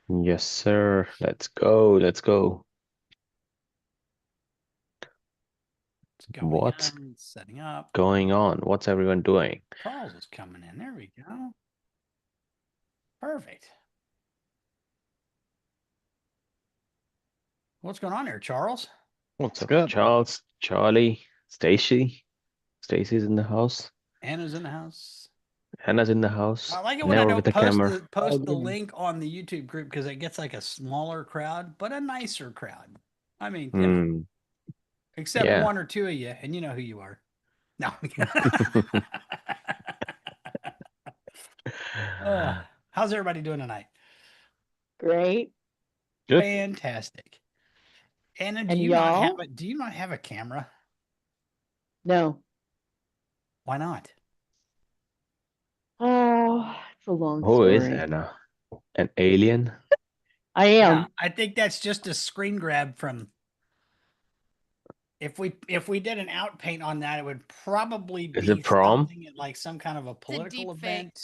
Yes, sir. Let's go. Let's go. It's going What's in, setting up. going on? What's everyone doing? Charles is coming in. There we go. Perfect. What's going on there, Charles? What's So, good? Charles, Charlie, Stacy. Stacy's in the house. Anna's in the house. Hannah's in the house. I like it when I Never with don't the camera. post the Again. link on the YouTube group because it gets like a smaller crowd, but a nicer crowd. I mean, Hmm. except Yeah. one or two of you, and you know who you are. No. uh, how's everybody doing tonight? Great. Good. Fantastic. Anna, And y'all? do you not have a camera? No. Why not? Oh, it's a long Who is story. Hannah? An alien? I Yeah, am. I think that's just a screen grab from if we did an outpaint on that, it would probably Is it be prom? something at like some kind of a It's a political deep fake. event.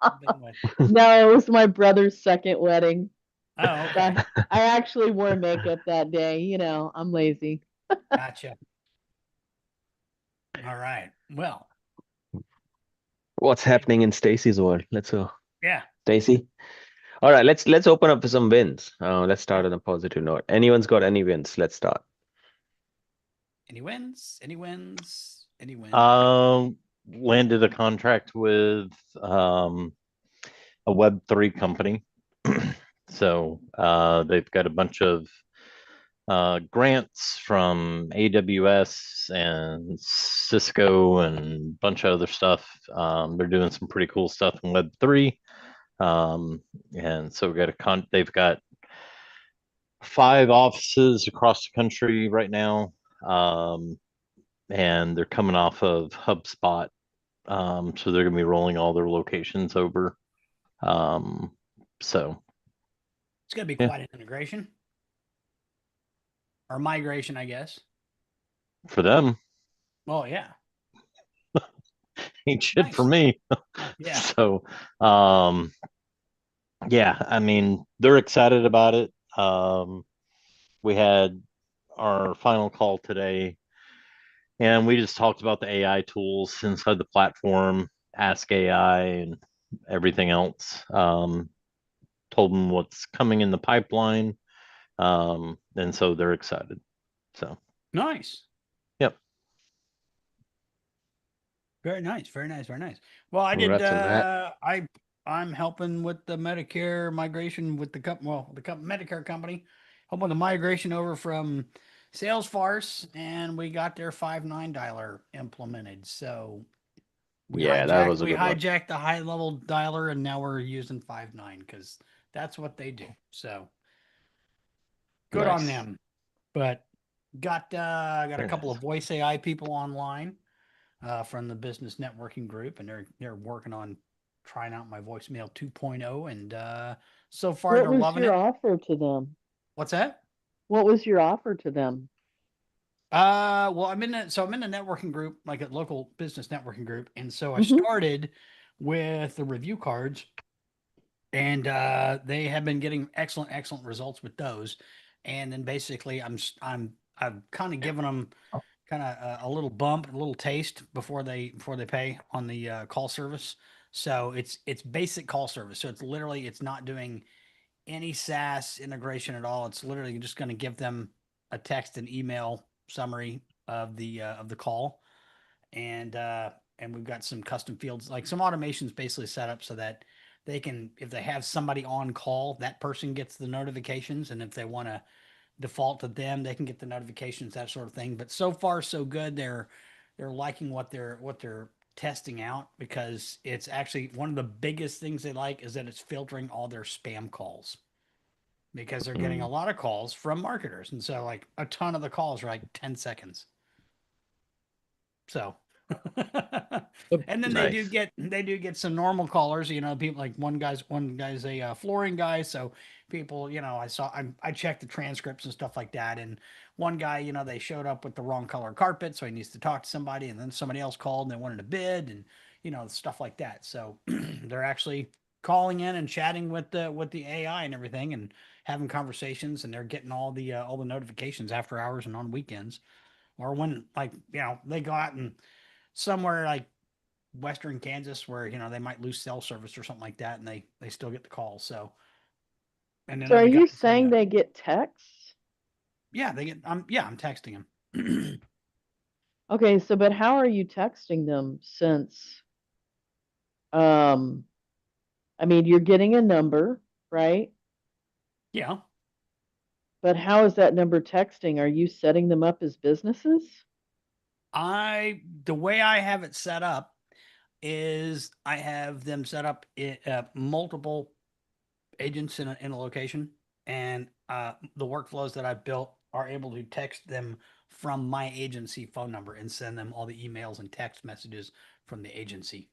Something with No, it was my brother's second wedding. oh, So okay. I actually wore makeup that day. I'm lazy. Gotcha. All right. Well, What's we happening in Stacy's world? Let's go. yeah. Stacy. All right, let's open up for some wins. Let's Yeah. start on a positive note. Anyone's got any wins? Let's start. Any wins? Any wins? Any wins? Landed a contract with a Web3 company. So they've got a bunch of grants from AWS and Cisco and a bunch of other stuff. They're doing some pretty cool stuff in Web3. And so they've got 5 offices across the country right now. And they're coming off of HubSpot. So they're going to be rolling all their locations over. Um, so It's gonna be yeah, quite an integration or migration, I guess. for them, Oh yeah. ain't shit for Nice. me. Yeah. So, um, yeah, I mean, they're excited about it. We had our final call today, and we just talked about the AI tools inside the platform, Ask AI, and everything else. Told them what's coming in the pipeline, and so they're excited. So, Nice. yep. Very nice, very nice, very nice. Well, I did. Congrats on that. I'm helping with the Medicare migration with the Medicare company, helping the migration over from Salesforce, and we got their 5.9 dialer implemented. So Yeah, that was a we good one. hijacked the high level dialer, and now we're using 5.9 because that's what they do. So good on Nice. them. But got a Very couple nice. of voice AI people online from the business networking group, and they're working on trying out my voicemail 2.0, and so far What they're was loving your it. offer to them? What's that? What was your offer to them? Well, I'm in a networking group, like a local business networking group, and so I Hmm. started with the review cards, and they have been getting excellent results with those. And then basically, I've kind of given them kind of a little bump, a little taste before they pay on the call service. So it's basic call service. So it's not doing any SaaS integration at all. It's literally just going to give them a text and email summary of the call, and we've got some custom fields, like some automations basically set up so that they can, if they have somebody on call, that person gets the notifications, and if they want to default to them, they can get the notifications, that sort of thing. But so far so good. They're liking what they're testing out, because it's actually one of the biggest things they like is that it's filtering all their spam calls, because they're getting a Mm, lot of calls from marketers, and so like a ton of the calls are like 10 seconds. So, and then nice. they do get some normal callers. You know, people like one guy's a flooring guy, so people, I checked the transcripts and stuff like that. And one guy, they showed up with the wrong color carpet, so he needs to talk to somebody, and then somebody else called and they wanted a bid, and stuff like that. So they're actually calling in and chatting with the AI and everything, and having conversations, and they're getting all the notifications after hours and on weekends, or when, like, they go out and somewhere like Western Kansas where they might lose cell service or something like that, and they still get the calls. So, and then So are other guys you say, saying they get texts? yeah, they get. I'm texting them. Okay, so but how are you texting them since um I mean you're getting a number, right? Yeah. But how is that number texting? Are you setting them up as businesses? The way I have it set up is I have them set up multiple agents in a location, and the workflows that I've built are able to text them from my agency phone number and send them all the emails and text messages from the agency.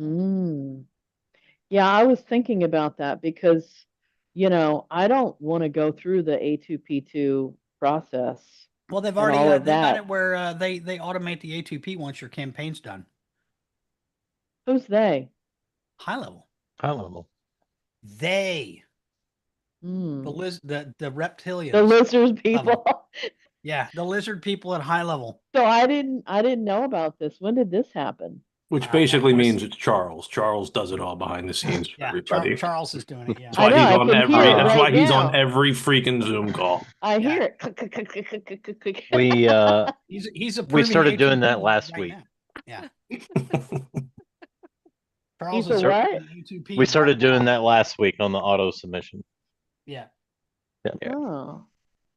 Mm. Yeah, I was thinking about that because, I don't want to go through the A2P2 process Well, they've and already all of they've got that. it where they automate the A2P once your campaign's done. Who's they? HighLevel. HighLevel. They Hmm. the The reptilians lizard level. people. Yeah, the lizard people at HighLevel. So I didn't know about this. When did this happen? Which That basically was means it's Charles. Charles does it all behind the scenes for yeah. everybody. Charles is doing it. Yeah. That's I why know, he's I on can hear it every. That's right why he's on now. every freaking Zoom call. I Yeah. hear it. Click, click, click, click, click, click, click, click, click. He's we approving started doing that A2P last right week. now. Yeah. Charles He's a is Start- what? approving A2P We started right doing now. that last week on the auto submission. Yeah. Yeah. Oh.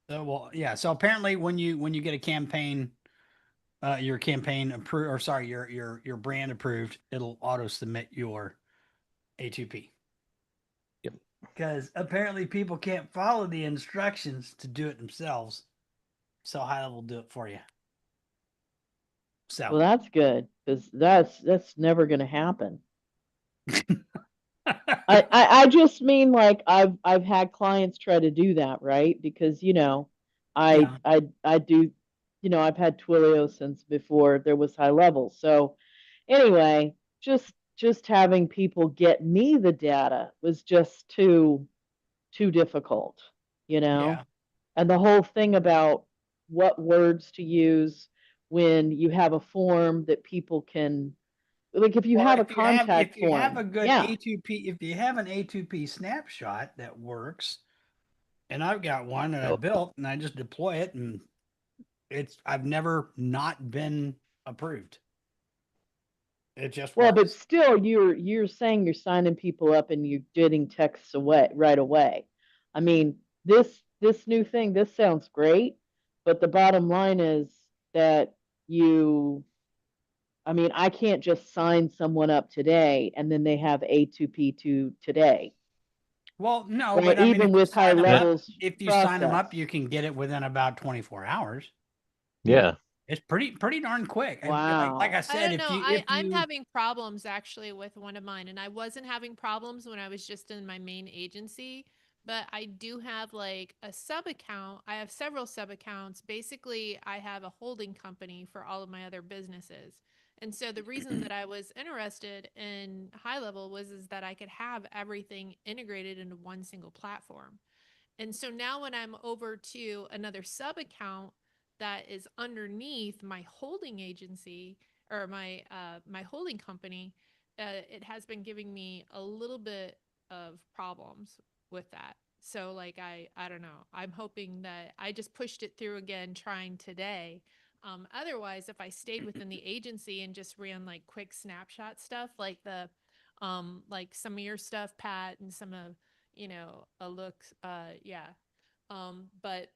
So, well, yeah. So apparently, when you get a campaign, your campaign approved, or sorry, your brand approved, it'll auto submit your A2P. Yep. Because apparently people can't follow the instructions to do it themselves, so HighLevel will do it for you. So Well, that's good because that's never going to happen. I just mean like I've had clients try to do that, right? Because I Yeah. I do, I've had Twilio since before there was HighLevel. So anyway, just having people get me the data was just too difficult, you know? Yeah. And the whole thing about what words to use when you have a form that people can, like if you Well, have a if contact you have form, a good yeah. A2P, if you have an A2P snapshot that works, and I've got one that I Oh. built, and I just deploy it, and I've never not been approved. It just Well, but works. still you're saying you're signing people up and you're getting texts away right away. I mean, this new thing, this sounds great, but the bottom line is that you I mean, I can't just sign someone up today and then they have A2P2 today, Well, no, right? but I mean, Even with high levels if you sign them process. up, you can get it within about 24 hours. Yeah. It's pretty darn quick. And like I Wow. said, I don't know. if I'm you having problems actually with one of mine, and I wasn't having problems when I was just in my main agency, but I do have like a sub account. I have several sub accounts. Basically, I have a holding company for all of my other businesses. And so the reason that I was interested in HighLevel was is that I could have everything integrated into one single platform. And so now when I'm over to another sub account that is underneath my holding agency or my holding company, it has been giving me a little bit of problems with that. So like I don't know. I'm hoping that I just pushed it through again trying today. Otherwise, if I stayed within the agency and just ran like quick snapshot stuff like the like some of your stuff, Pat, and some of a look, yeah. But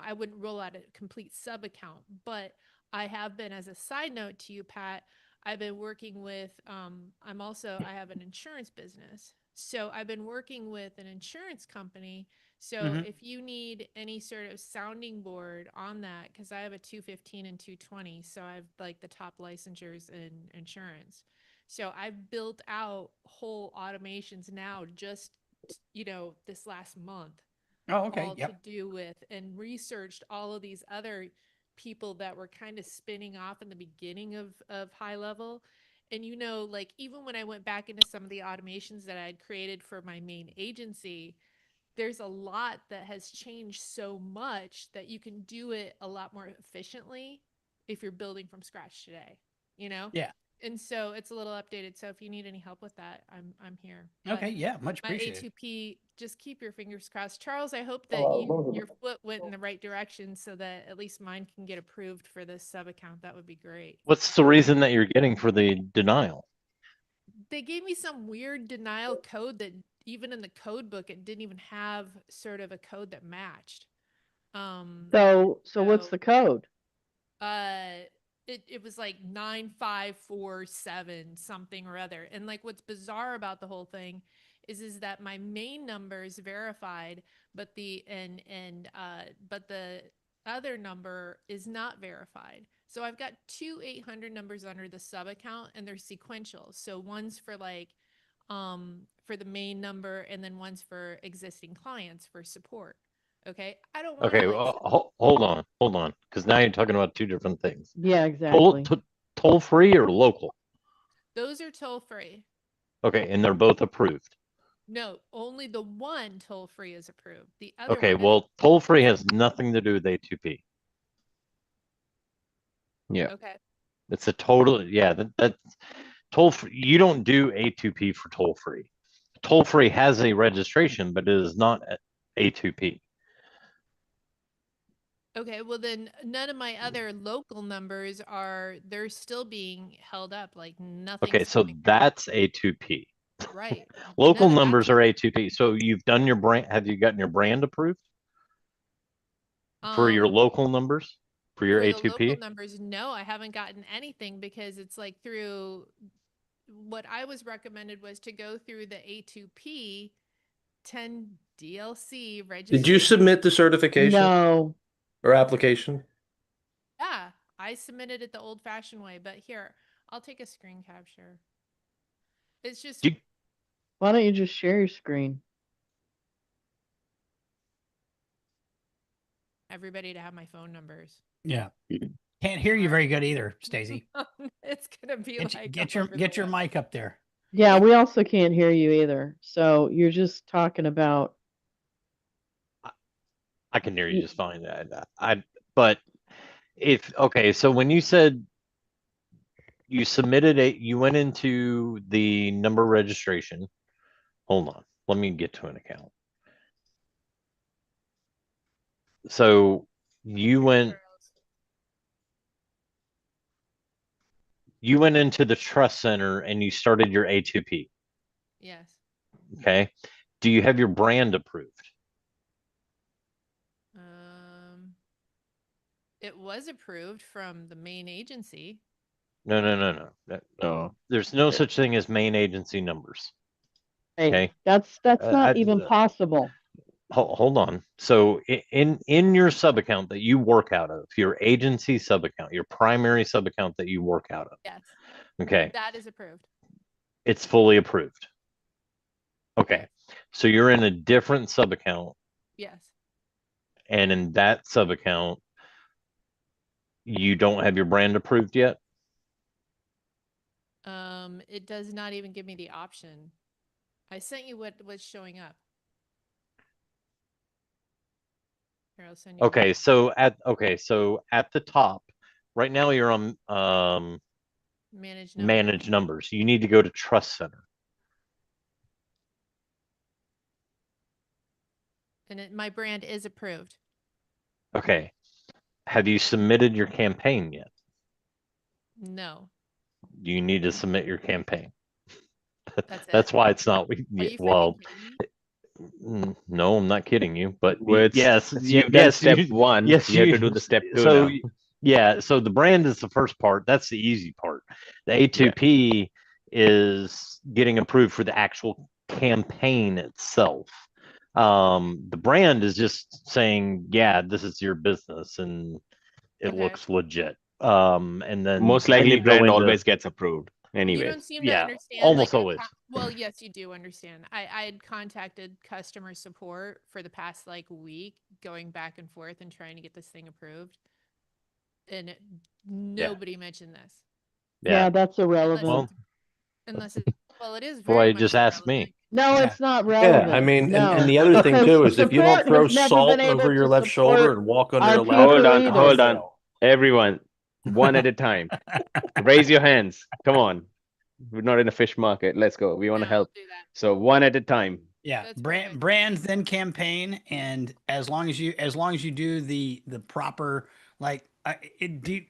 I wouldn't roll out a complete sub account, but I have been, as a side note to you, Pat, I've been working with, I have an insurance business. So I've been working with an insurance company. So Mhm. if you need any sort of sounding board on that, because I have a 215 and 220, so I have like the top licensures in insurance. So I've built out whole automations now just, this last month, Oh, okay. all to Yep. do with and researched all of these other people that were kind of spinning off in the beginning of HighLevel. And like even when I went back into some of the automations that I had created for my main agency, there's a lot that has changed so much that you can do it a lot more efficiently if you're building from scratch today, Yeah. And so it's a little updated. So if you need any help with that, I'm here. Okay. Yeah. Much My appreciated. A2P, just keep your fingers crossed. Charles, I hope that your foot went in the right direction so that at least mine can get approved for this sub account. That would be great. What's the reason that you're getting for the denial? They gave me some weird denial code that even in the code book, it didn't even have sort of a code that matched. So what's the code? It was like 9547 something or other. And like what's bizarre about the whole thing is that my main number is verified, but the other number is not verified. So I've got two 800 numbers under the sub account and they're sequential. So one's for like for the main number and then one's for existing clients for support. Okay. I don't want to Okay, well, hold on, because now you're talking about two different things. Yeah, exactly. Toll free or local? Those are toll free. Okay, and they're both approved. No, only the one toll free is approved. The other Okay, one well, toll free has nothing to do with A2P. Yeah. Okay. It's a total, yeah, that's toll free. You don't do A2P for toll free. Toll free has a registration, but it is not A2P. Okay, well then none of my other local numbers they're still being held up. Like nothing's Okay, so coming. that's A2P. Right. Local None of numbers that's are A2P. So you've done your brand, have you gotten your brand approved for your local numbers for your for the local A2P? numbers, no, I haven't gotten anything because it's like through what I was recommended was to go through the A2P 10 DLC registration. Did you submit the certification No. or application? Yeah, I submitted it the old fashioned way, but here, I'll take a screen capture. It's just You- Why don't you just share your screen? everybody to have my phone numbers. Yeah. Can't hear you very good either, Stacey. It's gonna be like Get over the your web. mic up there. Yeah, we also can't hear you either. So you're just talking about. I can hear you just fine. But okay, so when you said you you went into the number registration. Hold on, let me get to an account. So you went into the trust center and you started your A2P. Yes. Okay. Do you have your brand approved? It was approved from the main agency. No. No. There's no such thing as main agency numbers. Hey, Okay. that's not even possible. Hold on. So in your sub account that you work out of, your agency sub account, your primary sub account that you work out of. Yes. Okay. That is approved. It's fully approved. Okay. Yes. So you're in a different sub account. Yes. And in that sub account, you don't have your brand approved yet? It does not even give me the option. I sent you what was showing up. Here, I'll send you. Okay, so at the top, right now you're on manage numbers. You need to go to Trust Center. And my brand is approved. Okay. Have you submitted your campaign yet? No. You need to submit your campaign. That's it. That's why it's not. Are you Well, kidding me? no, I'm not kidding you. But Well, yes, you've done step you, one. yes, you have to do the step two so now. yeah, so the brand is the first part. That's the easy part. The A2P is getting approved for the actual campaign itself. The brand is just saying, yeah, this is your business and it Okay. looks legit. And then Most then likely you go brand into- always gets approved You anyways. don't seem to Yeah, understand. almost like, always. Well, yes, you do understand. I had contacted customer support for the past like week, going back and forth and trying to get this thing approved, and nobody mentioned this. Yeah, that's irrelevant. Well, Unless it, well, it is that's why very you much just asked me. irrelevant. No, Yeah. it's not Yeah, relevant. I mean, no, and the other thing too is if you don't support throw has never salt been able over your to left shoulder support and walk under our a ladder, people Hold you're on, gonna hold either. on. fail. Everyone, one at a time. Raise your hands. Come on. We're not in a fish market. Let's go. We want to No, we'll help. do that. So one at a time. Yeah, That's brand perfect. brand then campaign, and as long as you do the proper like it do.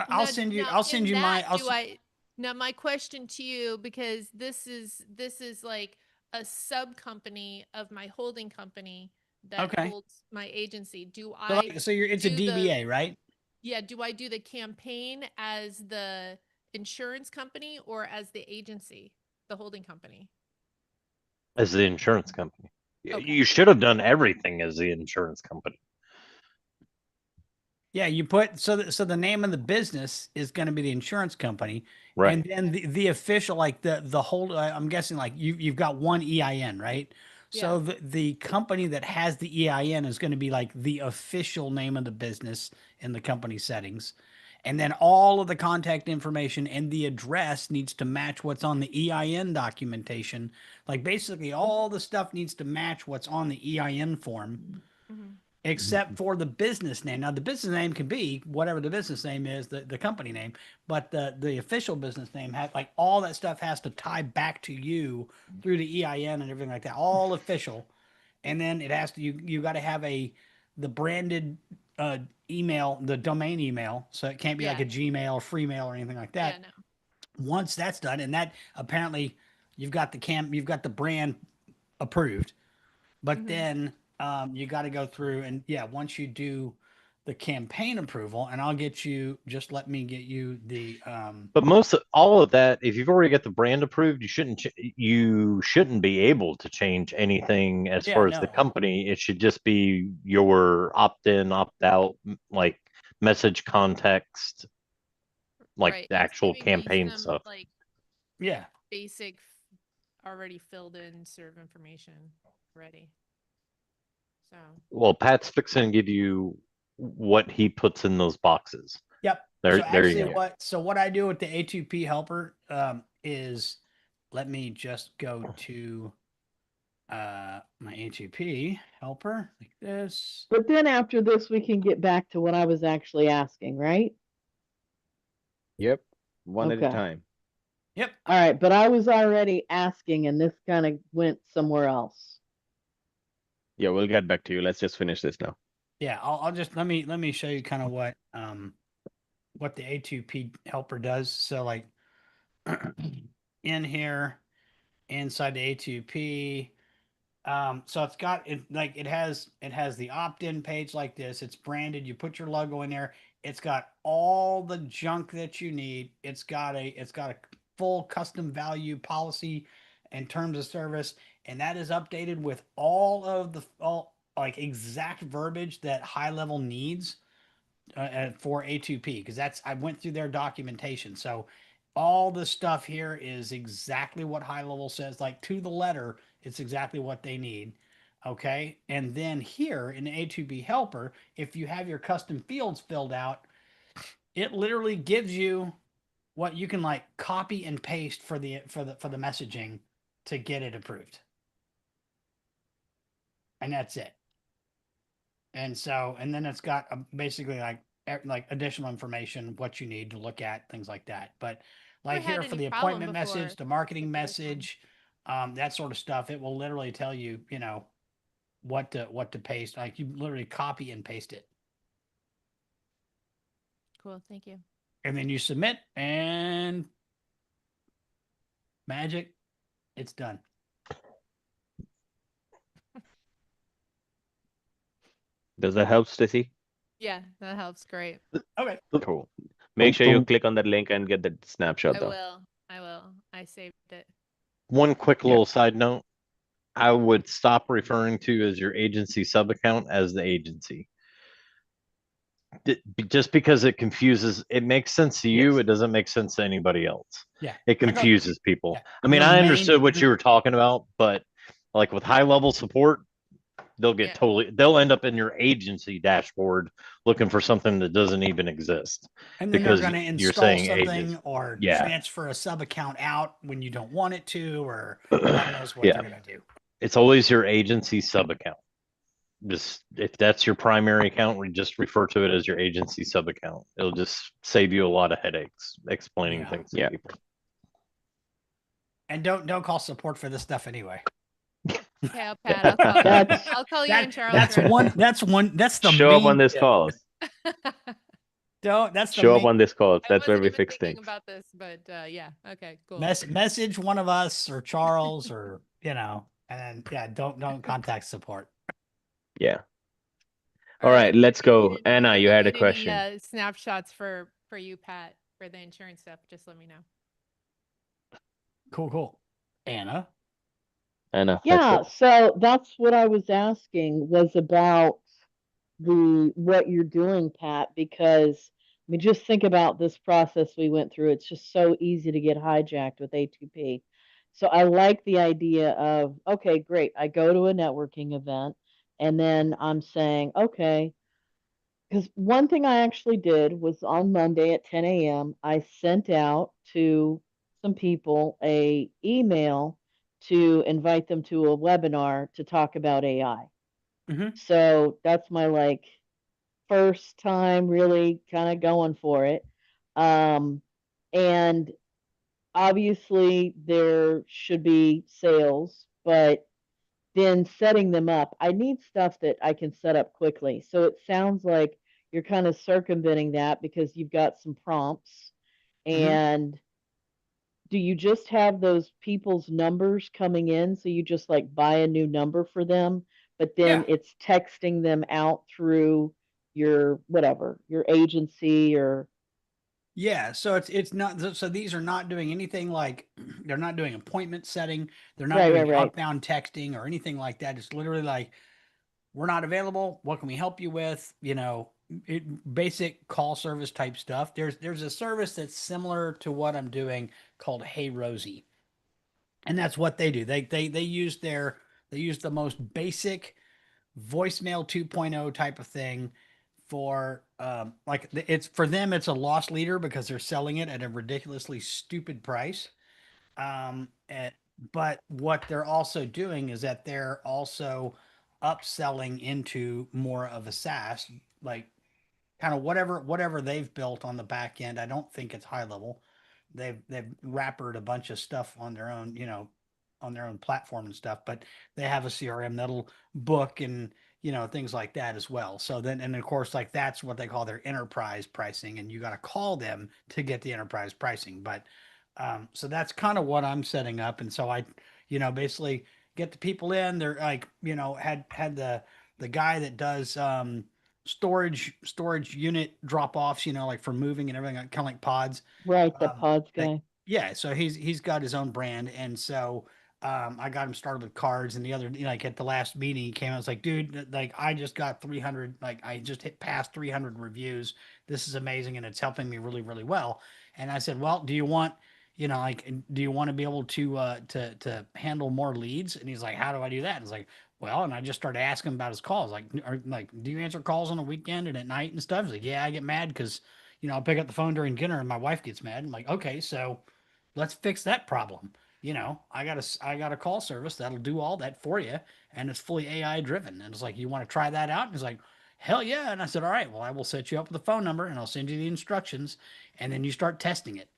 I'll Now- send you. now I'll send in you my. that, I'll, do I now my question to you, because this is like a sub company of my holding company that Okay. holds my agency. Do so, I like, so you're it's a do the- DBA, right? yeah, do I do the campaign as the insurance company or as the agency, the holding company? As the insurance company. Okay. You should have done everything as the insurance company. Yeah, you put so the name of the business is going to be the insurance company, Right. and then the official like the whole. I'm guessing like you've got one EIN, right? So Yeah. the company that has the EIN is going to be like the official name of the business in the company settings, and then all of the contact information and the address needs to match what's on the EIN documentation. Like basically all the stuff needs to match what's on the EIN form Mhm. except for the business name. Now, the business name can be whatever the business name is, the company name, but the official business name has like all that stuff has to tie back to you through the EIN and everything like that, all official. And then it has to you got to have the branded email, the domain email, so it can't be like Yeah. a Gmail or Freemail or anything like that. Yeah, no. Once that's done, and that apparently you've got the brand approved. But Mhm. then you got to go through and yeah, once you do the campaign approval, and I'll get you. Just let me get you the. But all of that, if you've already got the brand approved, you shouldn't be able to change anything as Yeah, far as the no. company. It should just be your opt-in, opt-out, like message context, like Right. the It's actual giving me campaign some stuff. like Yeah, basic already filled in sort of information ready. So Well, Pat's fixing to give you what he puts in those boxes. yep. There, So there actually, you go. what I do with the A2P helper is let me just go to my A2P helper like this. But then after this, we can get back to what I was actually asking, right? Yep. One at a Okay. time. Yep. All right, but I was already asking, and this kind of went somewhere else. Yeah, we'll get back to you. Let's just finish this now. Yeah, I'll just let me show you kind of what the A2P helper does. So like in here inside the A2P, so it's got it like it has the opt-in page like this. It's branded. You put your logo in there. It's got all the junk that you need. It's got a full custom value policy and terms of service, and that is updated with all of the all like exact verbiage that HighLevel needs for A2P because that's I went through their documentation. So all the stuff here is exactly what HighLevel says, like to the letter. It's exactly what they need. Okay, and then here in the A2P helper, if you have your custom fields filled out, it literally gives you what you can like copy and paste for the messaging to get it approved, and that's it. And so, and then it's got basically like additional information, what you need to look at, things like that. But like had here for any the problem appointment before message, the marketing with this one. message, that sort of stuff, it will literally tell you, you know, what to paste. Like you literally copy and paste it, cool. Thank you. and then you submit, and magic, it's done. Does that help, Stacy? Yeah, that helps. Great. Okay. Cool. Make sure you Don't- click on that link and get the snapshot I though. will. I will. I saved it. One quick Yeah. little side note. I would stop referring to as your agency sub account as the agency. Just because it confuses, it makes sense to you, Yes. it doesn't make sense to anybody else. Yeah. It I got- confuses people. yeah. I mean, Your I main- understood what you were talking about, but like with high level support, They'll get Yeah. they'll end up in your agency dashboard looking for something that doesn't even exist And then they're because going to you're install saying something ages. or Yeah. transfer a sub account out when you don't want it to, or God knows what Yeah. they're going to do. It's always your agency sub account. Just if that's your primary account, we just refer to it as your agency sub account. It'll just save you a lot of headaches explaining Yeah. things to Yeah. people. And don't call support for this stuff anyway. Okay, Pat, I'll call you. That's- I'll call you That, and Charles. that's right one. That's the Show up main on this tip. call. now. That's the Show up main on this call. I That's where wasn't we even fix thinking things. about this, but yeah. Okay, cool. message one of us or Charles or and then don't contact support. Yeah. All right, if let's you go. need Anna, if you had a need any, question. snapshots for you, Pat, for the insurance stuff. Just let me know. Cool. Anna. Anna, let's Yeah, go. so that's what I was asking was about what you're doing, Pat, because I mean just think about this process we went through. It's just so easy to get hijacked with A2P. So I like the idea of, okay, great. I go to a networking event and then I'm saying, okay, because one thing I actually did was on Monday at 10 a.m., I sent out to some people a email to invite them to a webinar to talk about AI. Mhm. So that's my like first time really kind of going for it. And obviously there should be sales, but then setting them up, I need stuff that I can set up quickly. So it sounds like you're kind of circumventing that because you've got some prompts. Mhm. And do you just have those people's numbers coming in? So you just like buy a new number for them, but then Yeah. it's texting them out through your whatever, your agency or Yeah, so it's not so these are not doing anything like they're not doing appointment setting, they're not doing right. outbound texting or anything like that. It's literally like we're not available. What can we help you with? Basic call service type stuff. There's a service that's similar to what I'm doing called Hey Rosie, and that's what they do. They use the most basic voicemail 2.0 type of thing for it's for them it's a loss leader because they're selling it at a ridiculously stupid price. um and, but what they're also doing is that they're also upselling into more of a SaaS, like kind of whatever they've built on the back end. I don't think it's high level. They've wrappered a bunch of stuff on their own, on their own platform and stuff, but they have a CRM that'll book and things like that as well. So then, and of course, like that's what they call their enterprise pricing, and you got to call them to get the enterprise pricing. But so that's kind of what I'm setting up, and so I, basically get the people in. They're like, had the guy that does storage unit drop offs, like for moving and everything, kind of like pods. right, the pods Like, guy. yeah, so he's got his own brand, and so I got him started with cards. And the other, like at the last meeting, he came out, I was like, dude, like I just got 300, like I just hit past 300 reviews. This is amazing, and it's helping me really, really well. And I said, well, do you want, do you want to be able to handle more leads? And he's like, how do I do that? And it's like, well, and I just started asking him about his calls, like, do you answer calls on the weekend and at night and stuff? He's like, yeah, I get mad because I'll pick up the phone during dinner and my wife gets mad. I'm like, okay, so let's fix that problem. I got a call service that'll do all that for you, and it's fully AI driven. And it's like, you want to try that out? And he's like, hell yeah. And I said, all right, well, I will set you up with a phone number and I'll send you the instructions, and then you start testing it.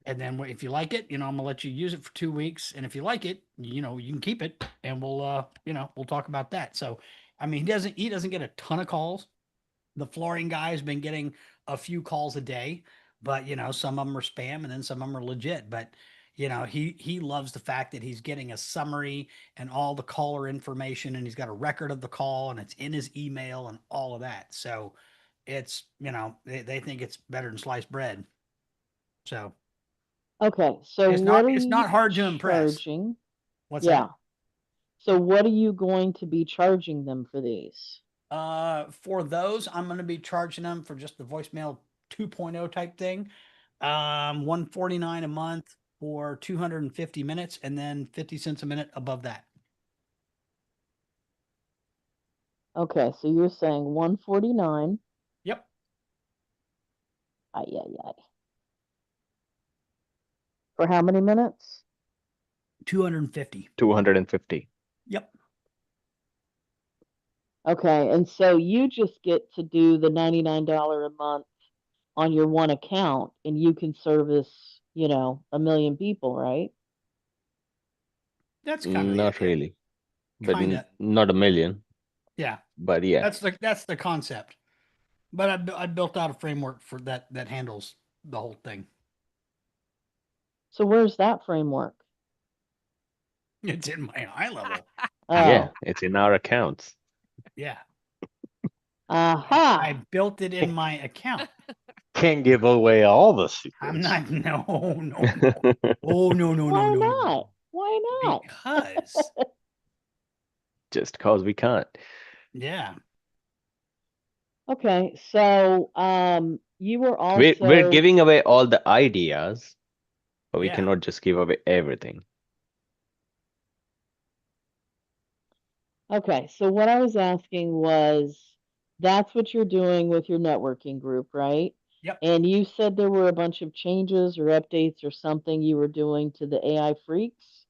And then if you like it, I'm gonna let you use it for 2 weeks. And if you like it, you can keep it, and we'll talk about that. So, I mean, he doesn't get a ton of calls. The flooring guy has been getting a few calls a day, but some of them are spam and then some of them are legit. But he loves the fact that he's getting a summary and all the caller information, and he's got a record of the call, and it's in his email and all of that. So it's they think it's better than sliced bread. So Okay, so it's what not are it's you not hard to impress. charging? What's that? Yeah. So what are you going to be charging them for these? For those, I'm going to be charging them for just the voicemail 2.0 type thing. 149 a month for 250 minutes, and then 50 cents a minute above that. Okay, so you're saying 149. Yep. Ay, ay, ay. For how many minutes? 250. 250. Yep. Okay, and so you just get to do the $99 a month on your one account, and you can service, 1 million people, right? That's kind of Not really, but Kinda. not a million. Yeah. But yeah, That's the concept. But I built out a framework for that handles the whole thing. So where's that framework? It's in my high level. yeah, Oh, it's in our accounts. Yeah. aha. I built it in my account. Can't give away all the I'm secrets. not no. Oh no. Why not? Why not? Because Just cause we can't. yeah. Okay, so you were We're also giving away all the ideas, but we Yeah. cannot just give away everything. okay, so what I was asking was that's what you're doing with your networking group, right? Yep. And you said there were a bunch of changes or updates or something you were doing to the AI freaks.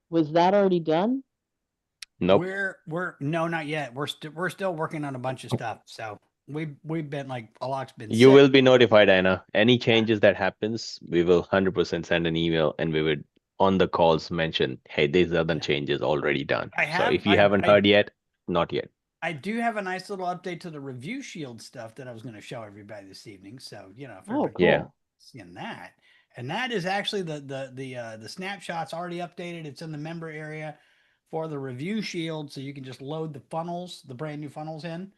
Was that already done? Nope. We're no, not yet. We're still working on a bunch of stuff. So we've been like a lot's been You sick. will be notified, Anna. Any changes that happens, we will 100% send an email and we would on the calls mention, hey, these are the Yeah. changes already done. I So have if you haven't heard yet, not yet. I do have a nice little update to the review shield stuff that I was going to show everybody this evening. So, if Oh, everybody Yeah. cool. seeing that. And that is actually the snapshots already updated. It's in the member area for the review shield. So you can just load the funnels, the brand new funnels in.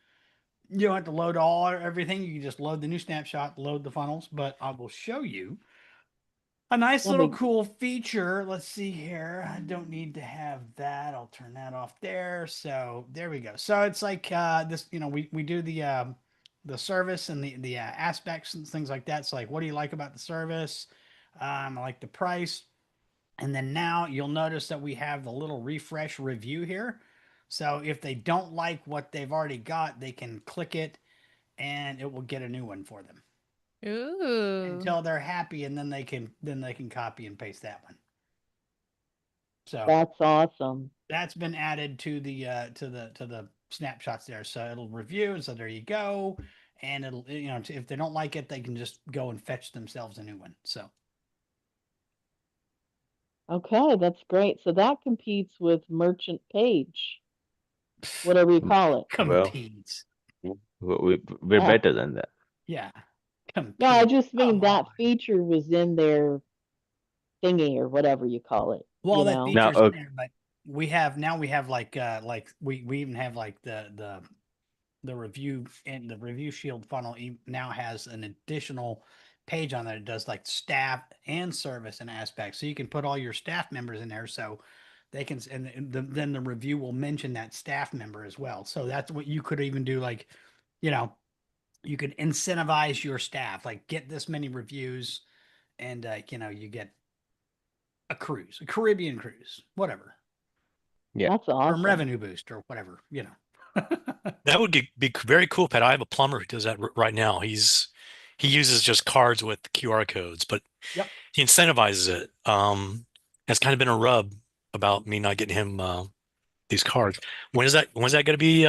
You don't have to load everything. You can just load the new snapshot, load the funnels, but I will show you a nice Let little me cool feature. Let's see here. I don't need to have that. I'll turn that off there. So there we go. So it's like this, we do the service and the aspects and things like that. So like, what do you like about the service? I like the price. And then now you'll notice that we have the little refresh review here. So if they don't like what they've already got, they can click it and it will get a new one for them Ooh. until they're happy, and then they can copy and paste that one. So that's awesome. that's been added to the snapshots there. So it'll review, and so there you go. And it'll if they don't like it, they can just go and fetch themselves a new one. So Okay, that's great. So that competes with Merchant Page, whatever you call it. Well, competes. we're Ah. better than that. Yeah. No, I Compete. just mean Come that on. feature was in their thingy or whatever you call it. Well, that Now, feature's in there, but we have like we even have like the review, and the review shield funnel now has an additional page on there that does like staff and service and aspects. So you can put all your staff members in there, so they can, and then the review will mention that staff member as well. So that's what you could even do, like, you know, you could incentivize your staff, like get this many reviews, and you get a cruise, a Caribbean cruise, whatever, yeah. That's or awesome. revenue boost or whatever. That would be very cool, Pat. I have a plumber who does that right now. He uses just cards with QR codes, but Yep. he incentivizes it. Has kind of been a rub about me not getting him these cards. When's that going to be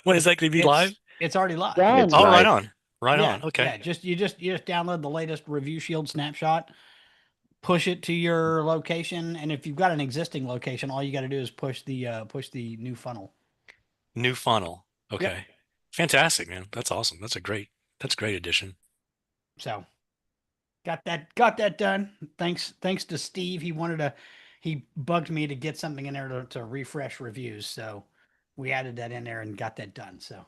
when is that going to be live? It's already live. Done. It's Oh, right live. on. Right Yeah, on. Okay. yeah. You just download the latest Review Shield snapshot, push it to your location, and if you've got an existing location, all you got to do is push the new funnel. New funnel. Yep. Okay. Fantastic, man. That's awesome. That's great addition. So got that done. Thanks to Steve. He bugged me to get something in there to refresh reviews. So we added that in there and got that done. So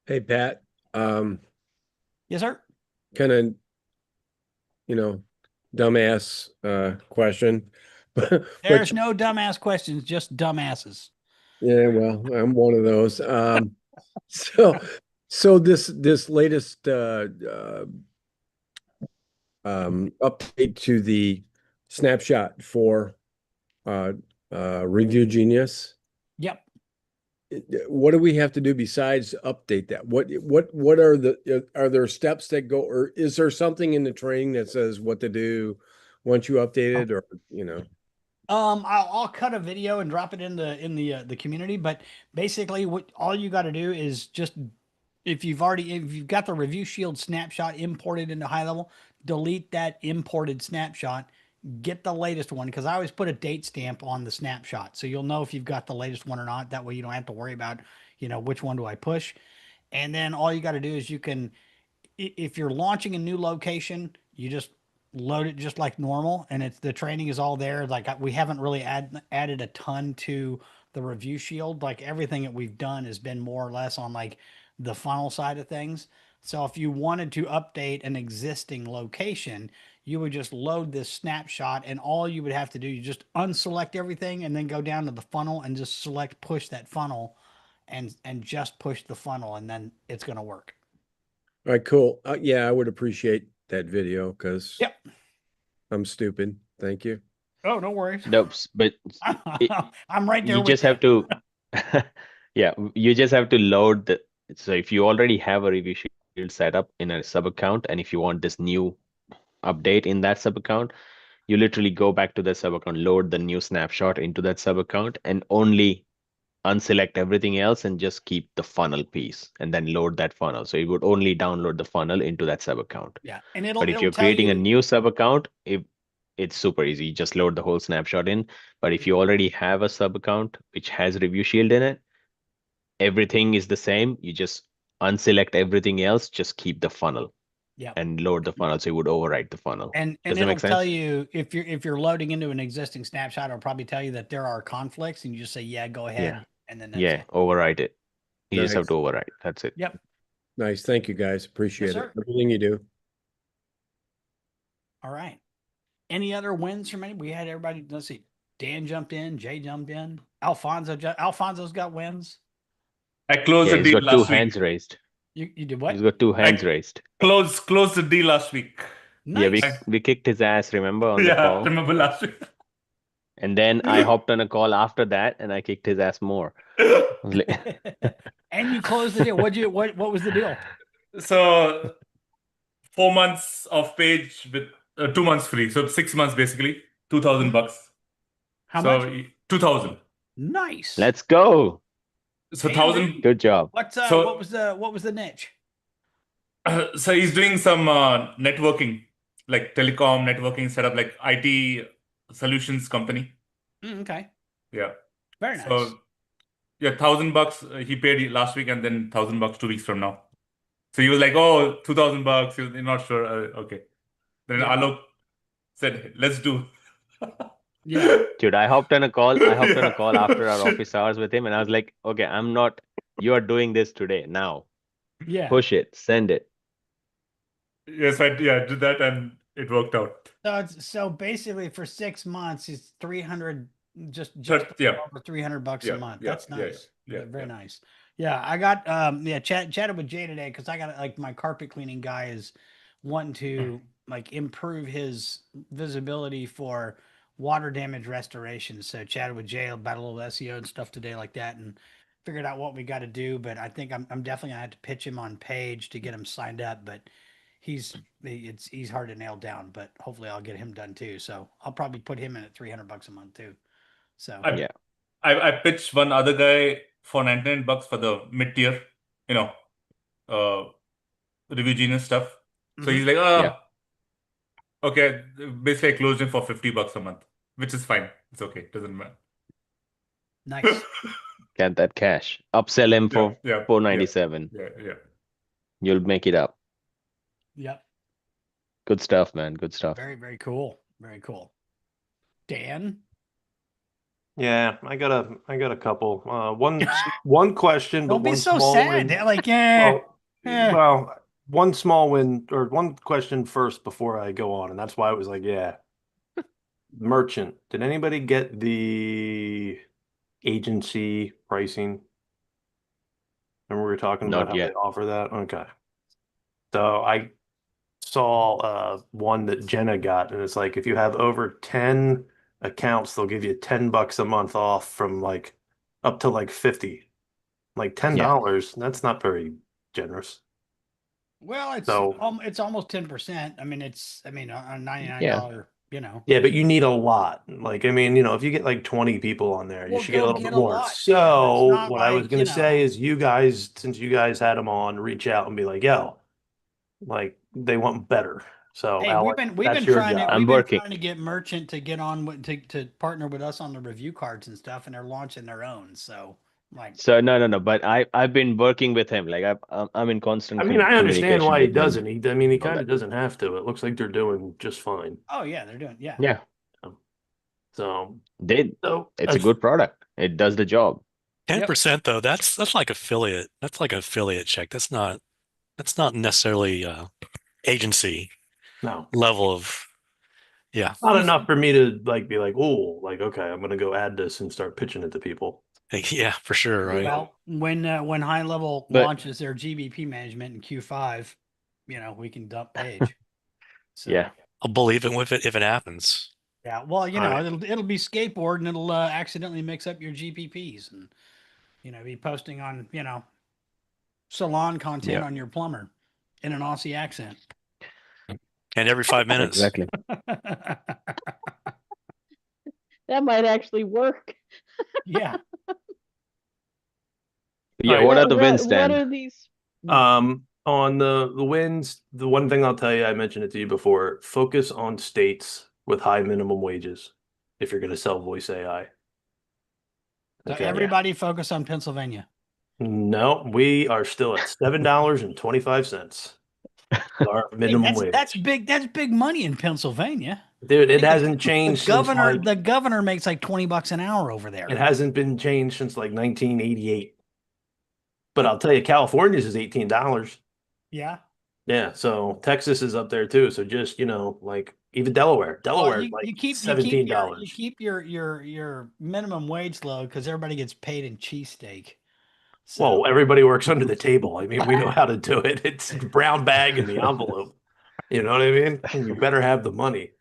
Hey, Pat, yes, sir. kind of, dumbass question. But There's no dumbass questions, just dumbasses. yeah, well, I'm one of those. So this latest update to the snapshot for Review Genius. Yep. what do we have to do besides update that? What are there steps that go, or is there something in the training that says what to do once you update it, or, you know? I'll cut a video and drop it in the community, but basically what all you got to do is just if you've got the Review Shield snapshot imported into HighLevel, delete that imported snapshot, get the latest one, because I always put a date stamp on the snapshot so you'll know if you've got the latest one or not. That way you don't have to worry about, which one do I push. And then all you got to do is if you're launching a new location, you just load it just like normal, and the training is all there. Like we haven't really added a ton to the Review Shield. Like everything that we've done has been more or less on like the funnel side of things. So if you wanted to update an existing location, you would just load this snapshot, and all you would have to do, you just unselect everything and then go down to the funnel and just select push that funnel, and just push the funnel, and then it's going to work. All right, cool. Yeah, I would appreciate that video because Yep. I'm stupid. Thank you. Oh, no worries. No, but it, I'm right there you with just you. have to, yeah, you just have to load the. So if you already have a review shield set up in a sub account, and if you want this new update in that sub account, you literally go back to the sub account, load the new snapshot into that sub account, and only unselect everything else and just keep the funnel piece and then load that funnel. So you would only download the funnel into that sub account. Yeah, and But if it'll you're tell creating a you. new sub account, it's super easy. You just load the whole snapshot in. But if you already have a sub account which has Review Shield in it, everything is the same. You just unselect everything else, just keep the funnel. Yeah. And load the funnel, so you would overwrite the funnel. And Does that it'll make tell sense? you if you're loading into an existing snapshot, it'll probably tell you that there are conflicts, and you just say, yeah, go ahead, Yeah. and then that's Yeah, it. overwrite it. You just have Nice. to overwrite. That's it. Yep. Nice. Thank you, guys. Appreciate Yes, it. sir. Everything you do. All right. Any other wins from any? We had everybody. Let's see. Dan jumped in. Jay jumped in. Alfonso's got wins. I closed Yeah, the he's deal got two last week. hands raised. You did what? He's got two hands I- raised. Closed the deal last week. Yeah, Nice. we kicked his ass, remember, on the Yeah, call? remember last week. And then I hopped on a call after that and I kicked his ass more. I was like, And you closed the deal. What was the deal? So 4 months off page with 2 months free. So 6 months basically, $2,000. How So much? 2,000. Nice. let's go. So Damn, 1,000. dude. Good job. What So- what was the niche? So he's doing some networking, like telecom networking setup, like IT solutions company. Okay. Yeah. Very nice. So yeah, $1,000 he paid last week, and then $1,000 2 weeks from now. So he was like, "Oh, $2,000." You're not sure. Okay. Then Yeah. Alok said, "Let's do." Yeah. Dude, I hopped on a call. I hopped on a Yeah. call after our Shit. office hours with him, and I was like, okay, you are doing this today now. Yeah. Push it, send it. Yes, I did that, and it worked out. So basically for 6 months, it's 300, just Yeah. over $300 Yeah, a month. yeah, That's yeah, nice. yeah, Very yeah. nice. Yeah, I got chatted with Jay today because I got like my carpet cleaning guy is wanting to like improve his visibility for water damage restoration. So chatted with Jay about a little SEO and stuff today like that, and figured out what we got to do. But I think I'm definitely gonna have to pitch him on Page to get him signed up. But he's hard to nail down. But hopefully I'll get him done too. So I'll probably put him in at $300 a month too. So Yeah. I pitched one other guy for $99 for the mid tier, you know, review genius stuff. So he's like, Yeah. okay. Basically, I closed him for $50 a month, which is fine. It's okay. Doesn't matter. nice. Get that cash. Upsell him for yeah, $497. yeah. You'll make it up. Yep. Good stuff, man. Good stuff. Very, very cool. Very cool. Dan? Yeah, I got a couple. One question, but Don't be one so small sad. win. Like, eh. Well, one small win or one question first before I go on, and that's why it was like, yeah. Merchant. Did anybody get the agency pricing? Remember we were talking Not about how yet. they offer that? Okay. So I saw one that Jenna got, and it's like if you have over 10 accounts, they'll give you $10 a month off from like up to like 50. Like $10, that's not very generous. Well, So it's almost 10%. I mean, a $99, Yeah. yeah, but you need a lot. Like, I mean, if you get like 20 people on there, you Well, should get a go little get bit a more. lot, man. It's So not what I was like, gonna say is you guys, since you guys had them on, reach out and be like, yo, like they want better. So hey, Alex, we've that's been your trying to job. I'm we've been working. trying to get Merchant to get on with to partner with us on the review cards and stuff, and they're launching their own. So, like, So no. But I've been working with him. Like I'm in constant I mean, I understand communication why he with him. doesn't. I mean, he All kind that. of doesn't have to. It looks like they're doing just fine. oh yeah, they're doing yeah. Yeah. So, They. so It's a good product. It does the job. 10% though, that's like affiliate. That's like an affiliate check. That's not necessarily agency no, level of yeah. not enough for me to like be like, oh, like okay, I'm gonna go add this and start pitching it to people. Yeah, for sure, right? Well, when High Level But launches their GBP management in Q5, we can dump Page. So yeah. I'll believe it if it happens. yeah, well, All right. it'll be skateboard and it'll accidentally mix up your GPPs and be posting on salon content Yeah. on your plumber in an Aussie accent. And every 5 minutes. Exactly. That might actually work. Yeah. Yeah. right. What are the wins What then? are these? On the wins, the one thing I'll tell you, I mentioned it to you before, focus on states with high minimum wages if you're gonna sell voice AI. So Okay. everybody focus on Pennsylvania. No, we are still at $7.25. Our Hey, minimum wage. that's big. That's big money in Pennsylvania. Dude, it The- hasn't changed since Governor, like the governor makes like $20 an hour over there. it hasn't been changed since like 1988. But I'll tell you, California's is $18. Yeah. Yeah, so Texas is up there too. So just, like even Delaware. Well, Delaware's like you keep $17. your minimum wage low because everybody gets paid in cheesesteak. So Well, everybody works under the table. I mean, we know how to do it. It's the brown bag in the envelope. You know what I mean? And you better have the money.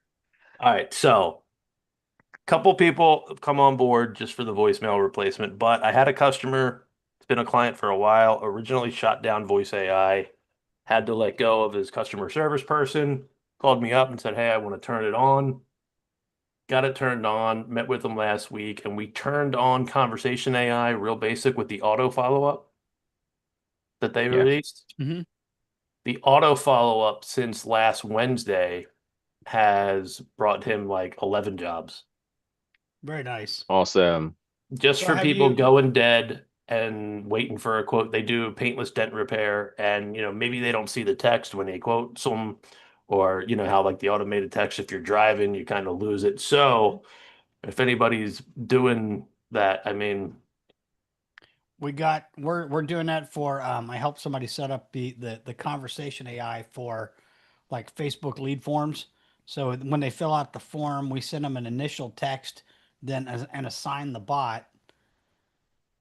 All right, so couple people have come on board just for the voicemail replacement, but I had a customer, it's been a client for a while, originally shot down voice AI, had to let go of his customer service person, called me up and said, hey, I want to turn it on. Got it turned on, met with him last week, and we turned on conversation AI, real basic with the auto follow-up that they Yeah. released. Mhm. The auto follow-up since last Wednesday has brought him like 11 jobs. very nice. Awesome. Just So for have people you- going dead and waiting for a quote. They do paintless dent repair, and maybe they don't see the text when they quote some, or how like the automated text, if you're driving, you kind of lose it. So if anybody's doing that, I mean, we're doing that for I helped somebody set up the conversation AI for like Facebook lead forms. So when they fill out the form, we send them an initial text, then and assign the bot.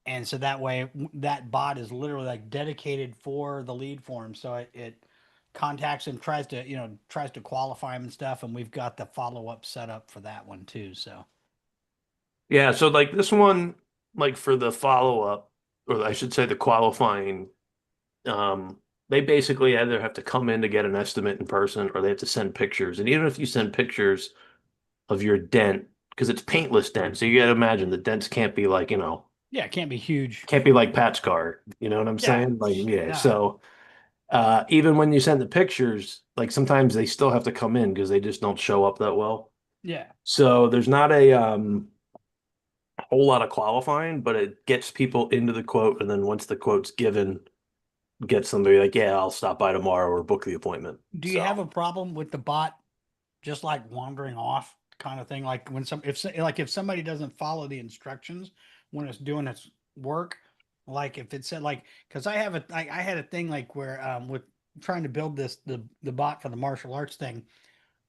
And so that way that bot is literally like dedicated for the lead form. So it contacts him, tries to qualify him and stuff. And we've got the follow-up set up for that one too. So yeah. So like this one, like for the follow-up, or I should say the qualifying, they basically either have to come in to get an estimate in person or they have to send pictures. And even if you send pictures of your dent, because it's paintless dent, so you got to imagine the dents can't be like, yeah, it can't be huge. can't be like Pat's car. You know what I'm Yeah. saying? Like, yeah. No. So even when you send the pictures, like sometimes they still have to come in because they just don't show up that well. Yeah. So there's not a whole lot of qualifying, but it gets people into the quote, and then once the quote's given, gets somebody like, yeah, I'll stop by tomorrow or book the appointment. Do you have a problem with the bot just like wandering off kind of thing? Like when if somebody doesn't follow the instructions when it's doing its work, like if it said like, cause I had a thing like where, with trying to build the bot for the martial arts thing.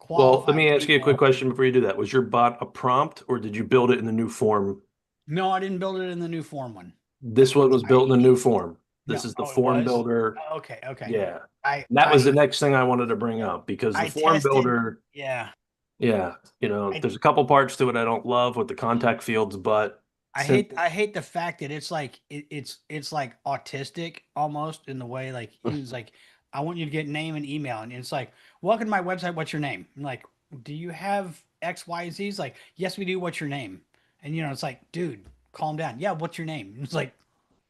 Well, let me qualified ask you a quick people- question before you do that. Was your bot a prompt or did you build it in the new form? No, I didn't build it in the new form one. This one was built in a new form. This No. is the Oh, it form was? builder. Okay. Okay. Yeah. I, And that was I- the next thing I wanted to bring up because the I form tested- builder, Yeah. yeah, I- there's a couple parts to it I don't love with the contact fields, but I hate the fact that it's like it's like autistic almost in the way like he was like, I want you to get name and email, and it's like, welcome to my website. What's your name? I'm like, do you have X, Y, Z? He's like, yes, we do. What's your name? And it's like, dude, calm down. Yeah, what's your name? It's like,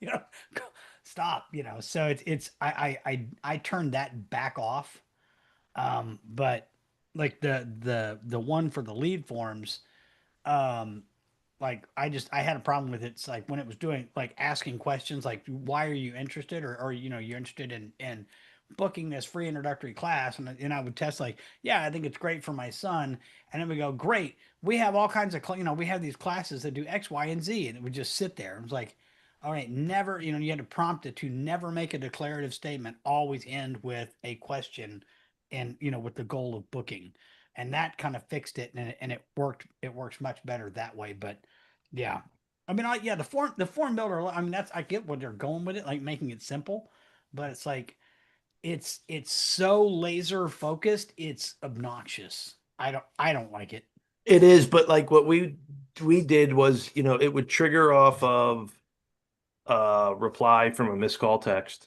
you know, stop. So it's I turned that back off. But like the one for the lead forms, um like I had a problem with it. It's like when it was doing like asking questions like, why are you interested, or you're interested in booking this free introductory class, and I would test like, yeah, I think it's great for my son, and then we go, great, we have all kinds of we have these classes that do X, Y, and Z, and it would just sit there. It was like, all right, never, you had to prompt it to never make a declarative statement, always end with a question, and with the goal of booking. And that kind of fixed it, and it worked. It works much better that way. But yeah, I mean, yeah, the form builder. I mean, I get what they're going with it, like making it simple, but it's like it's so laser focused. It's obnoxious. I don't like it. It is, but like what we did was, it would trigger off of reply from a missed call text.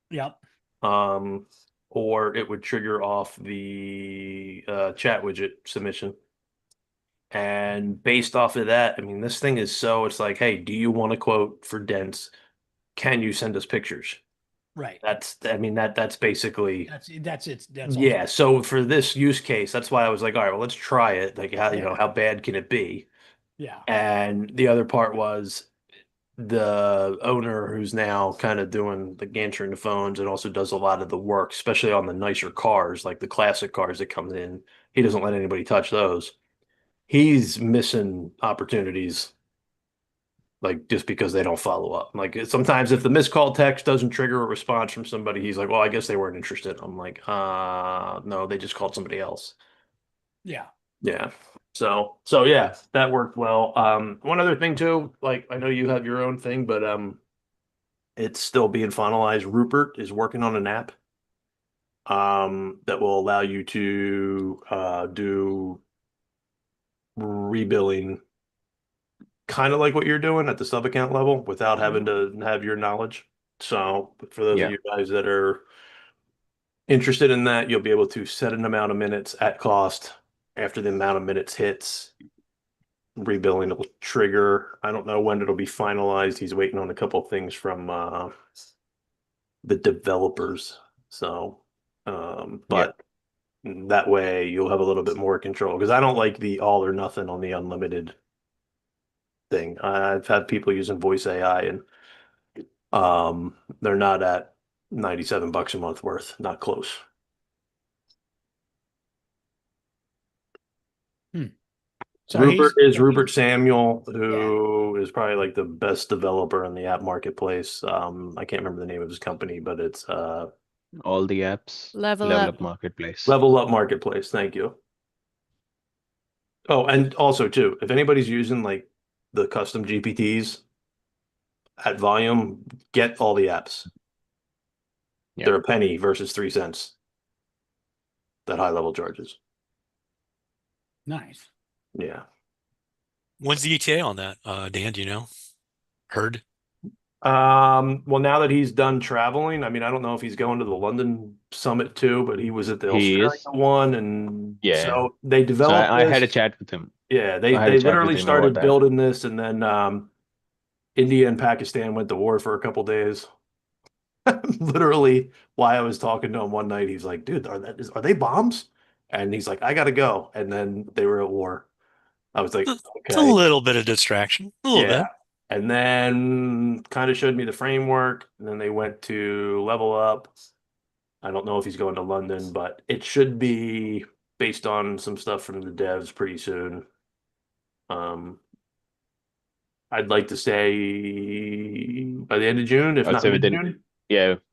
Yep. Um, or it would trigger off the chat widget submission. And based off of that, I mean, this thing is it's like, hey, do you want a quote for dents? Can you send us pictures? Right. I mean, that's basically, That's it. That's all. yeah. So for this use case, that's why I was like, all right, well, let's try it. Like, Yeah. how bad can it be? Yeah. And the other part was the owner who's now kind of doing the answering the phones and also does a lot of the work, especially on the nicer cars, like the classic cars that come in. He doesn't let anybody touch those. He's missing opportunities, like just because they don't follow up. Like sometimes if the missed call text doesn't trigger a response from somebody, he's like, well, I guess they weren't interested. I'm like, no, they just called somebody else. Yeah. Yeah. So yeah, that worked well. One other thing too, like I know you have your own thing, but it's still being finalized. Rupert is working on an app that will allow you to do rebilling kind of like what you're doing at the sub account level without having to have your knowledge. So for those of Yeah. you guys that are interested in that, you'll be able to set an amount of minutes at cost. After the amount of minutes hits, rebilling will trigger. I don't know when it'll be finalized. He's waiting on a couple things from the developers. So, Yeah. but that way you'll have a little bit more control because I don't like the all or nothing on the unlimited thing. I've had people using voice AI and they're not at $97 a month worth, not close. So Rupert he's is Rupert Samuel, who is probably like the best developer in the app marketplace. I can't remember the name of his company, but it's All the apps. Level Level up. Up Marketplace. Level Up Marketplace. Thank you. Oh, and also too, if anybody's using like the custom GPTs at volume, get all the apps. Yeah. They're a penny versus 3 cents that HighLevel charges. nice. Yeah. When's the ETA on that? Dan, do you know? Heard? Well, now that he's done traveling, I mean, I don't know if he's going to the London summit too, but he was at the He Australia is. one, and Yeah. so they So developed I had a this. chat with him. Yeah, I had a they chat with literally him about started that. building this, and then India and Pakistan went to war for a couple days. Literally, while I was talking to him one night, he's like, "Dude, are they bombs?" And he's like, "I gotta go." And then they were at war. I was like, It's a "Okay." little bit of distraction. A little Yeah. bit. And then kind of showed me the framework. And then they went to Level Up. I don't know if he's going to London, but it should be based on some stuff from the devs pretty soon. Um, I'd like to say by the end of June, if I'd not say within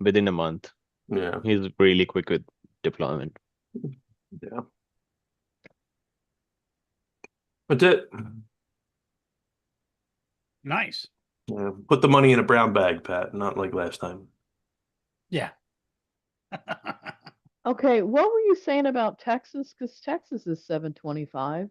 mid-June. a month. Yeah. He's really quick with deployment. Yeah. That's it. Nice. Yeah. Put the money in a brown bag, Pat, not like last time. Yeah. Okay, what were you saying about Texas? Because Texas is 725.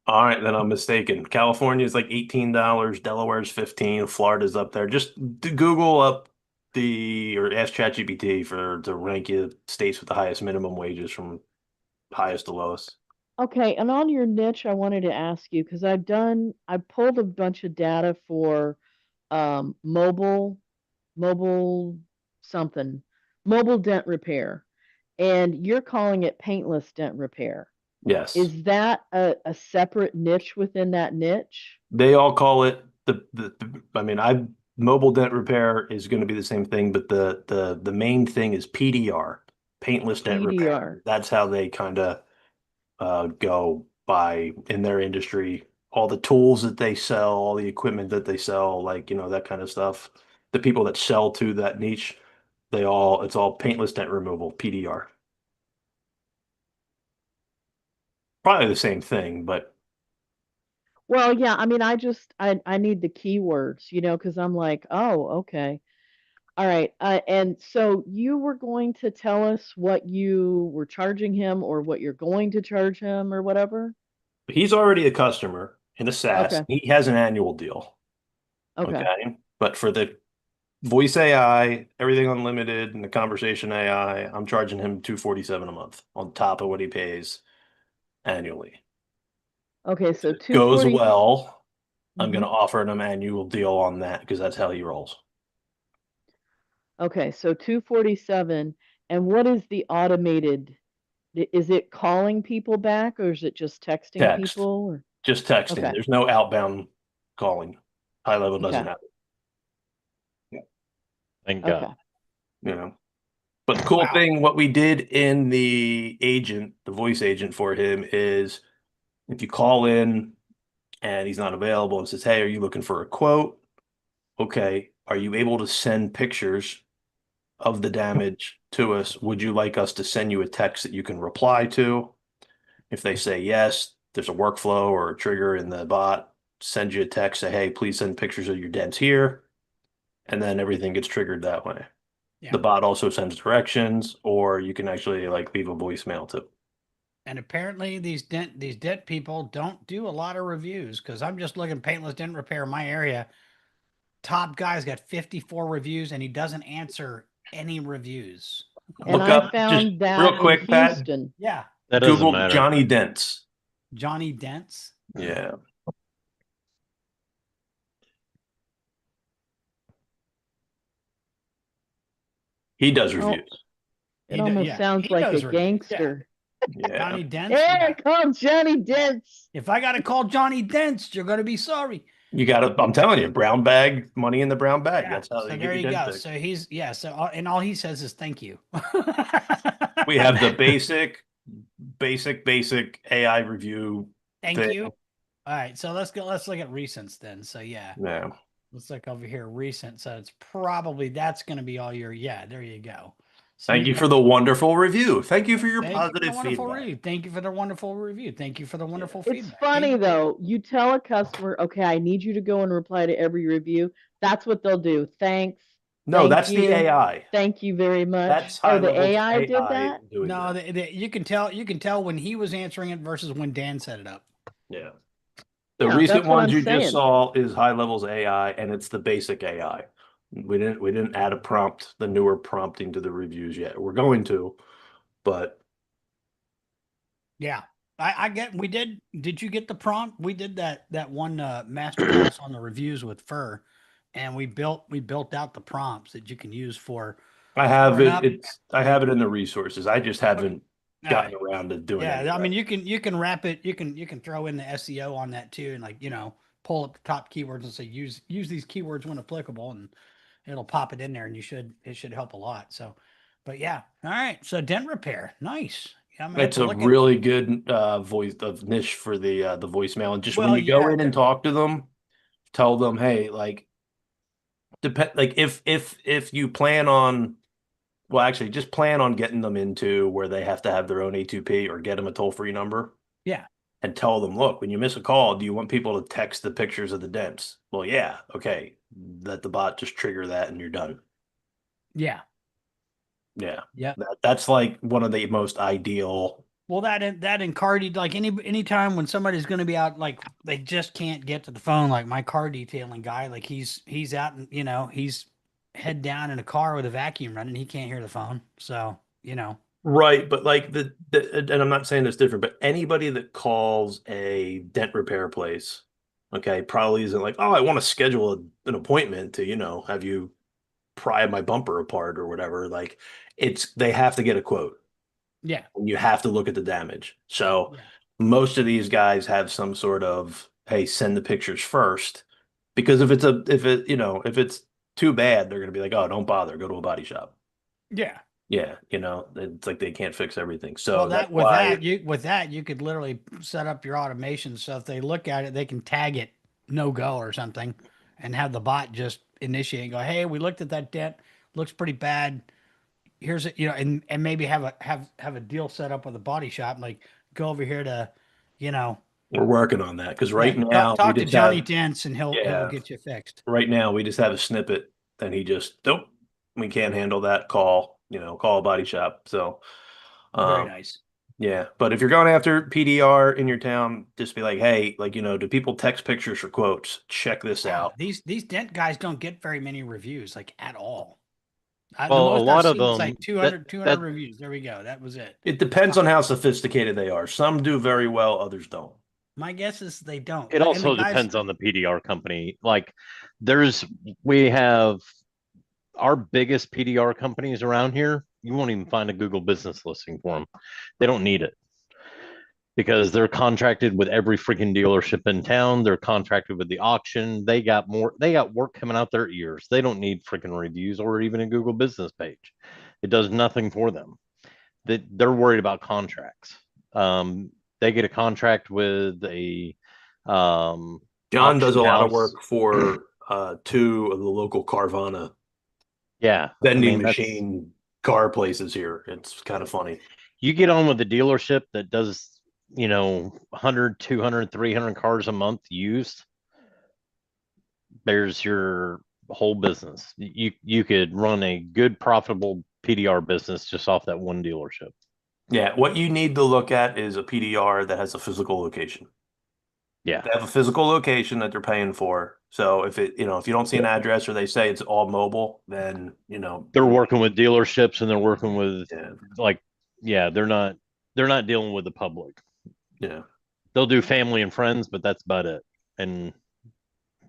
All right, then I'm mistaken. California is like $18, Delaware's 15, Florida's up there. Just Google up or ask ChatGPT to rank you states with the highest minimum wages from highest to lowest. Okay, and on your niche, I wanted to ask you because I pulled a bunch of data for mobile something, mobile dent repair, and you're calling it paintless dent repair. Yes. Is that a separate niche within that niche? They all call it I mean, mobile dent repair is going to be the same thing, but the main thing is PDR, paintless dent repair. PDR. That's how they kind of go by in their industry. All the tools that they sell, all the equipment that they sell, like, that kind of stuff. The people that sell to that niche, it's all paintless dent removal, PDR. Probably the same thing, but Well, yeah, I mean, I need the keywords, because I'm like, oh, okay. All right. And so you were going to tell us what you were charging him or what you're going to charge him or whatever? he's already a customer in a SaaS. Okay. He has an annual deal. Okay. Okay. But for the voice AI, everything unlimited, and the conversation AI, I'm charging him $247 a month on top of what he pays annually. Okay, so If it goes 240. well, I'm going Mhm. to offer him an annual deal on that because that's how he rolls. Okay, so 247. And what is the automated? Is it calling people back or is it just texting Text, people? just texting. Okay. There's no outbound calling. HighLevel doesn't Okay. have it. Thank Okay. God. But the cool Wow. thing, what we did in the voice agent for him is if you call in and he's not available and says, "Hey, are you looking for a quote?" Okay, are you able to send pictures of the damage to us? Would you like us to send you a text that you can reply to? If they say yes, there's a workflow or a trigger in the bot, send you a text, say, "Hey, please send pictures of your dents here." And then everything gets triggered that way. Yeah. The bot also sends directions, or you can actually like leave a voicemail too. And apparently these dent people don't do a lot of reviews because I'm just looking paintless dent repair in my area. Top guy's got 54 reviews and he doesn't answer any reviews. And Look I up just found real that in quick, Pat. Houston. Yeah. That doesn't Google matter. Johnny Dents. Johnny Dents. Yeah. He does Oh, reviews. it almost Yeah, sounds he like a does reviews. Yeah. gangster. Yeah. Johnny Dents. Yeah, Yeah. call Johnny Dents. If I got to call Johnny Dents, you're going to be sorry. You got to, I'm telling you, brown bag, money in the brown bag. Yeah. That's how So they get there your you dent go. fixed. So he's, yeah. So, and all he says is thank you. We have the basic AI review Thank thing. you. All right. So let's look at recents then. So yeah. Yeah. Let's look over here. Recent. So it's probably, that's going to be all your, yeah, there you go. So Thank you for the wonderful review. Thank you for your Thank you for the positive wonderful feedback. review. Thank you for the wonderful review. Thank you for the wonderful It's feedback. funny though. You tell a customer, okay, I need you to go and reply to every review. That's what they'll do. Thanks. No, Thank that's the you. AI. Thank you very much. That's Oh, the HighLevel's AI did that? doing No, that. you can tell when he was answering it versus when Dan set it up. Yeah. The Yeah, recent that's what ones I'm you just saying. saw is HighLevel's AI, and it's the basic AI. We didn't add a prompt, the newer prompting to the reviews yet. We're going to, but Yeah. I get we did you get the prompt? We did that one masterclass on the reviews with Fur, and we built out the prompts that you can use for I have an it. up. I have it in the resources. I just haven't All gotten right. around to doing it. Yeah, I mean you can wrap it, you can throw in the SEO on that too, and like, pull up the top keywords and say use these keywords when applicable, and it'll pop it in there, and it should help a lot. So, but yeah, all right. So dent repair, nice. Yeah, I'm gonna have It's to a look at. really good voice of niche for the voicemail. And just when Well, you go yeah, in and talk to them, tell them, hey, like like if you plan on, well, actually just plan on getting them into where they have to have their own A2P or get them a toll-free number yeah, and tell them, look, when you miss a call, do you want people to text the pictures of the dents? Well, yeah, okay. Let the bot just trigger that and you're done. yeah, Yeah. yeah. That's like one of the most ideal Well, that in car like anytime when somebody's going to be out, like they just can't get to the phone. Like my car detailing guy, like he's out and he's head down in a car with a vacuum running. He can't hear the phone, so Right, but like and I'm not saying it's different, but anybody that calls a dent repair place, okay, probably isn't like, oh, I want to schedule an appointment to, have you pry my bumper apart or whatever. Like they have to get a quote. yeah, And you have to look at the damage. So yeah, most of these guys have some sort of, hey, send the pictures first. Because if it's too bad, they're gonna be like, oh, don't bother, go to a body shop. yeah. Yeah, it's like they can't fix everything. Well, So that's that why with that you could literally set up your automation so if they look at it, they can tag it no go or something, and have the bot just initiate and go, hey, we looked at that dent, looks pretty bad. Here's a and maybe have a deal set up with a body shop, like go over here to, you know, we're working on that. Because yeah, right now we talk to just Johnny have, Dents and he'll yeah, get you fixed. right now we just have a snippet and he just, nope, we can't handle that call, call a body shop. So Very um nice. yeah, but if you're going after PDR in your town, just be like, hey, like, do people text pictures for quotes? Check this Wow, out. these dent guys don't get very many reviews, like at all. The Well, a most I've lot of seen is them like 200, 200 that reviews. There we go. That was it. It depends on how sophisticated they are. Some do very well, others don't. My guess is they don't. it Like, and the also guys, depends on the PDR company. Like there's we have our biggest PDR companies around here. You won't even find a Google business listing for them. They don't need it because they're contracted with every freaking dealership in town. They're contracted with the auction. They got work coming out their ears. They don't need freaking reviews or even a Google business page. It does nothing for them. They're worried about contracts. Um, they get a contract with a John does auction a lot of house. work for two of the local Carvana Yeah, I vending mean that's machine car places here. It's kind of funny. you get on with a dealership that does 100 200 300 cars a month used. There's your whole business. You could run a good profitable PDR business just off that one dealership. Yeah, what you need to look at is a PDR that has a physical location. Yeah, They have a physical location that they're paying for. So if you don't see an address or they say it's all mobile, then they're working with dealerships and they're working with yeah, like yeah, they're not dealing with the public. yeah. They'll do family and friends, but that's about it. And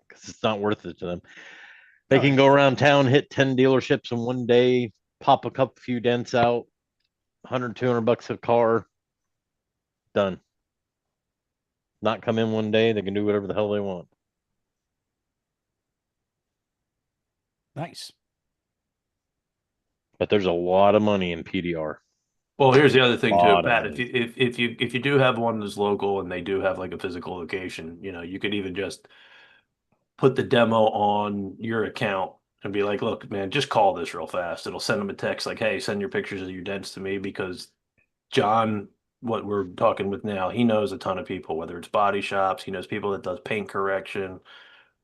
because it's not worth it to them. They oh can yeah, go around town, hit 10 dealerships in one day, pop a couple few dents out, 100, $200 a car, done. Not come in one day, they can do whatever the hell they want. nice. But there's a lot of money in PDR. Well, here's the other thing too, Lot of Pat. money. If you do have one that's local and they do have like a physical location, you could even just put the demo on your account and be like, look, man, just call this real fast. It'll send them a text like, hey, send your pictures of your dents to me because John, what we're talking with now, he knows a ton of people, whether it's body shops, he knows people that does paint correction,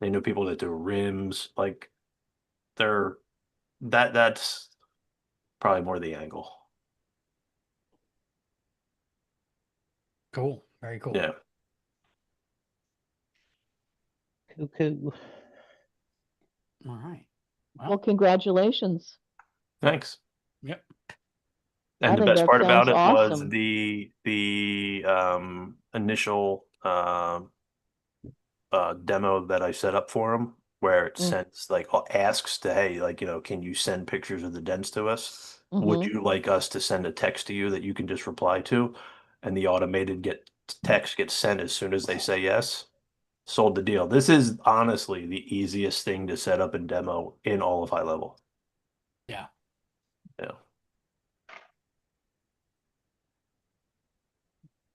they know people that do rims. Like they're that's probably more the angle. Cool. Very cool. Yeah. Cuckoo. All right. Well, congratulations. Thanks. Yep. And I the think best that part about sounds it was awesome. the initial demo that I set up for him, where it Mm. sends like asks to, hey, like can you send pictures of the dents to us? Would Mhm. you like us to send a text to you that you can just reply to, and the automated text gets sent as soon as they say yes? Sold the deal. This is honestly the easiest thing to set up and demo in all of HighLevel. Yeah. Yeah.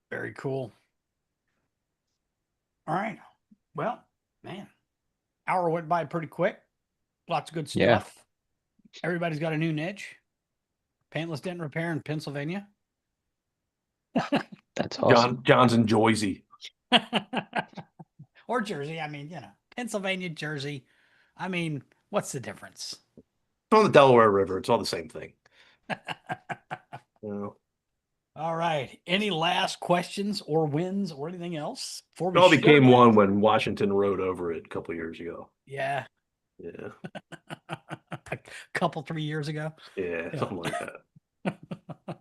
Very cool. All right. Well, man, hour went by pretty quick. Lots of good Yeah. stuff. Everybody's got a new niche. Paintless dent repair in Pennsylvania. That's awesome. John's in Jersey. Or Jersey. I mean, Pennsylvania, Jersey. I mean, what's the difference? On the Delaware River, it's all the same thing. You know? All right. Any last questions or wins or anything else before It we all shut became it down? one when Washington rode over it a couple years ago. Yeah. Yeah. A couple, 3 years ago. Yeah, Yeah. something like that.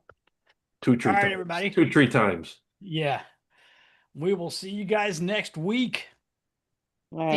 2 tree All right, times. everybody. 2 tree times. Yeah. We will see you guys next week. All right.